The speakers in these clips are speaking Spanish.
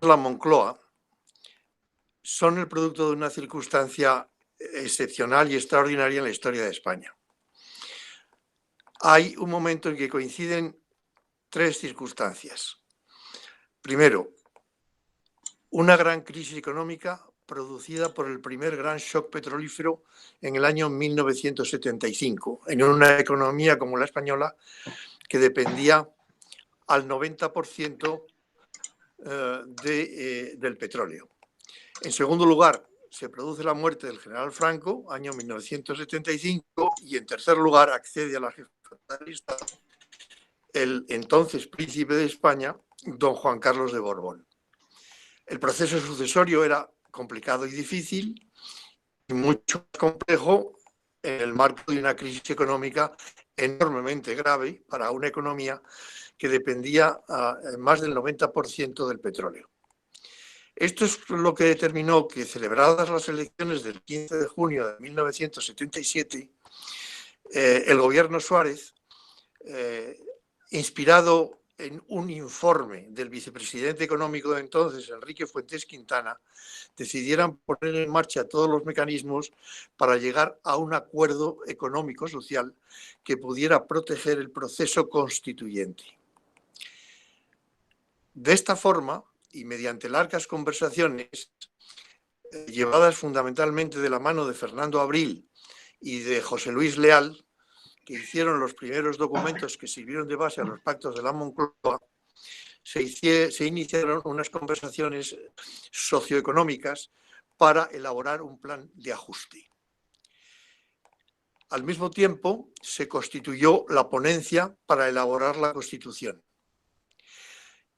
la Moncloa son el producto de una circunstancia excepcional y extraordinaria en la historia de España. Hay un momento en que coinciden tres circunstancias. Primero, una gran crisis económica producida por el primer gran shock petrolífero en el año 1975, en una economía como la española que dependía al 90% del petróleo. En segundo lugar, se produce la muerte del general Franco, año 1975, y en tercer lugar accede a la jefatura del Estado el entonces príncipe de España, don Juan Carlos de Borbón. El proceso sucesorio era complicado y difícil, y mucho más complejo en el marco de una crisis económica enormemente grave para una economía que dependía más del 90% del petróleo. Esto es lo que determinó que, celebradas las elecciones del 15 de junio de 1977, el gobierno Suárez, inspirado en un informe del vicepresidente económico de entonces, Enrique Fuentes Quintana, decidieran poner en marcha todos los mecanismos para llegar a un acuerdo económico-social que pudiera proteger el proceso constituyente. De esta forma, y mediante largas conversaciones, llevadas fundamentalmente de la mano de Fernando Abril y de José Luis Leal, que hicieron los primeros documentos que sirvieron de base a los pactos de la Moncloa, se iniciaron unas conversaciones socioeconómicas para elaborar un plan de ajuste. Al mismo tiempo, se constituyó la ponencia para elaborar la Constitución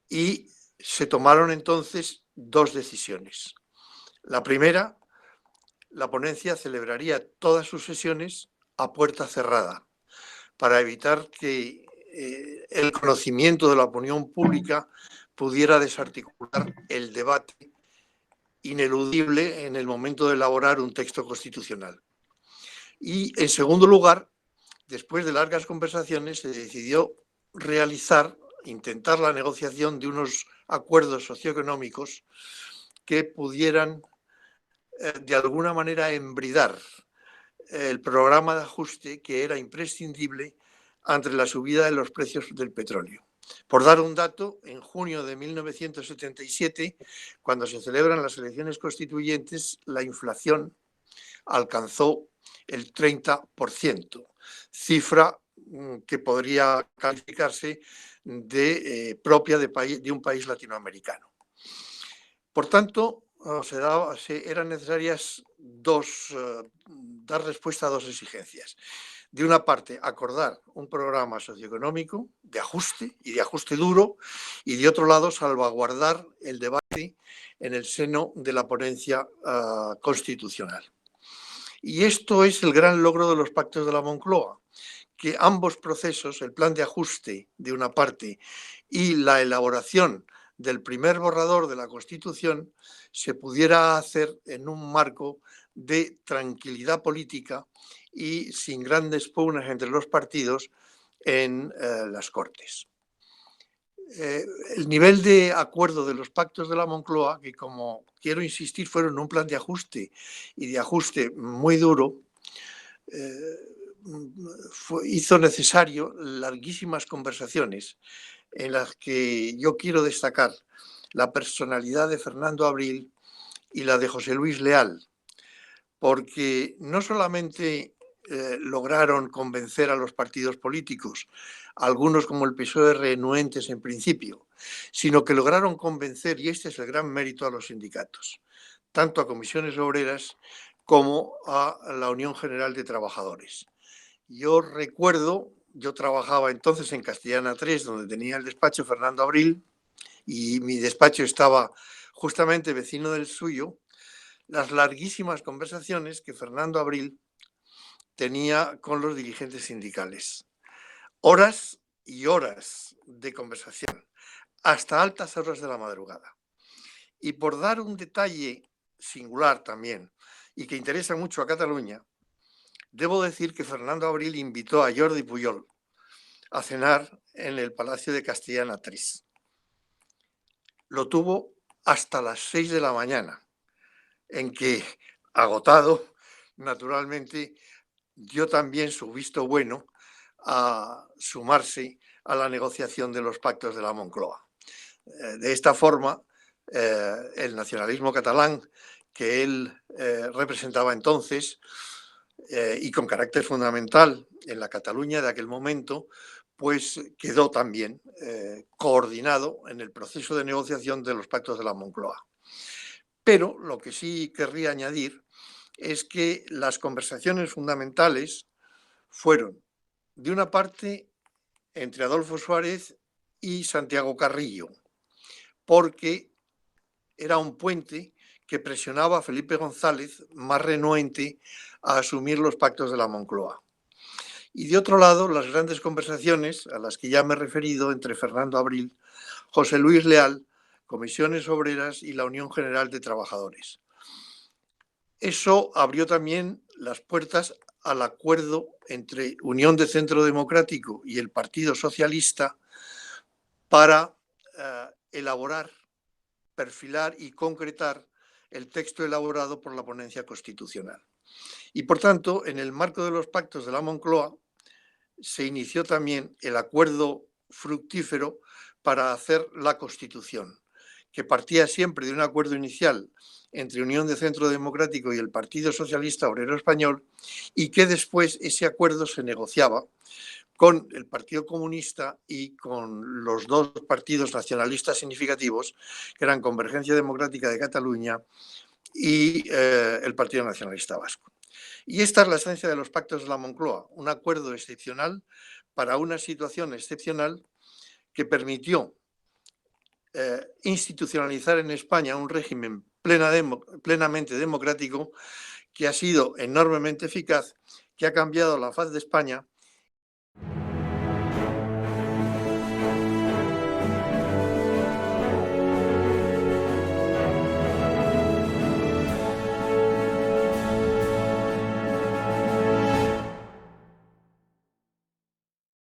y se tomaron entonces dos decisiones. La primera, la ponencia celebraría todas sus sesiones a puerta cerrada para evitar que el conocimiento de la opinión pública pudiera desarticular el debate ineludible en el momento de elaborar un texto constitucional. Y, en segundo lugar, después de largas conversaciones, se decidió intentar la negociación de unos acuerdos socioeconómicos que pudieran, de alguna manera, embridar el programa de ajuste que era imprescindible ante la subida de los precios del petróleo. Por dar un dato, en junio de 1977, cuando se celebran las elecciones constituyentes, la inflación alcanzó el 30%, cifra que podría calificarse de propia de un país latinoamericano. Por tanto, eran necesarias dar respuesta a dos exigencias. De una parte, acordar un programa socioeconómico de ajuste y de ajuste duro, y de otro lado, salvaguardar el debate en el seno de la ponencia constitucional. Y esto es el gran logro de los pactos de la Moncloa, que ambos procesos, el plan de ajuste de una parte y la elaboración del primer borrador de la Constitución, se pudiera hacer en un marco de tranquilidad política y sin grandes pugnas entre los partidos en las Cortes. El nivel de acuerdo de los pactos de la Moncloa, que, como quiero insistir, fueron un plan de ajuste y de ajuste muy duro, hizo necesario larguísimas conversaciones en las que yo quiero destacar la personalidad de Fernando Abril y la de José Luis Leal, porque no solamente lograron convencer a los partidos políticos, algunos como el PSOE renuentes en principio, sino que lograron convencer, y este es el gran mérito, a los sindicatos, tanto a comisiones obreras como a la Unión General de Trabajadores. Yo recuerdo, yo trabajaba entonces en Castellana 3, donde tenía el despacho Fernando Abril, y mi despacho estaba justamente vecino del suyo, las larguísimas conversaciones que Fernando Abril tenía con los dirigentes sindicales. Horas y horas de conversación, hasta altas horas de la madrugada. Y por dar un detalle singular también, y que interesa mucho a Cataluña, debo decir que Fernando Abril invitó a Jordi Pujol a cenar en el Palacio de Castellana 3. Lo tuvo hasta las 6 de la mañana, en que, agotado, naturalmente, dio también su visto bueno a sumarse a la negociación de los pactos de la Moncloa. De esta forma, el nacionalismo catalán que él representaba entonces, y con carácter fundamental en la Cataluña de aquel momento, pues quedó también coordinado en el proceso de negociación de los pactos de la Moncloa. Pero lo que sí querría añadir es que las conversaciones fundamentales fueron, de una parte, entre Adolfo Suárez y Santiago Carrillo, porque era un puente que presionaba a Felipe González, más renuente a asumir los pactos de la Moncloa. Y de otro lado, las grandes conversaciones a las que ya me he referido entre Fernando Abril, José Luis Leal, Comisiones Obreras y la Unión General de Trabajadores. Eso abrió también las puertas al acuerdo entre Unión de Centro Democrático y el Partido Socialista para elaborar, perfilar y concretar el texto elaborado por la ponencia constitucional. Y por tanto, en el marco de los pactos de la Moncloa, se inició también el acuerdo fructífero para hacer la Constitución, que partía siempre de un acuerdo inicial entre Unión de Centro Democrático y el Partido Socialista Obrero Español, y que después ese acuerdo se negociaba con el Partido Comunista y con los dos partidos nacionalistas significativos, que eran Convergencia Democrática de Cataluña y el Partido Nacionalista Vasco. Y esta es la esencia de los pactos de la Moncloa, un acuerdo excepcional para una situación excepcional que permitió institucionalizar en España un régimen plenamente democrático que ha sido enormemente eficaz, que ha cambiado la faz de España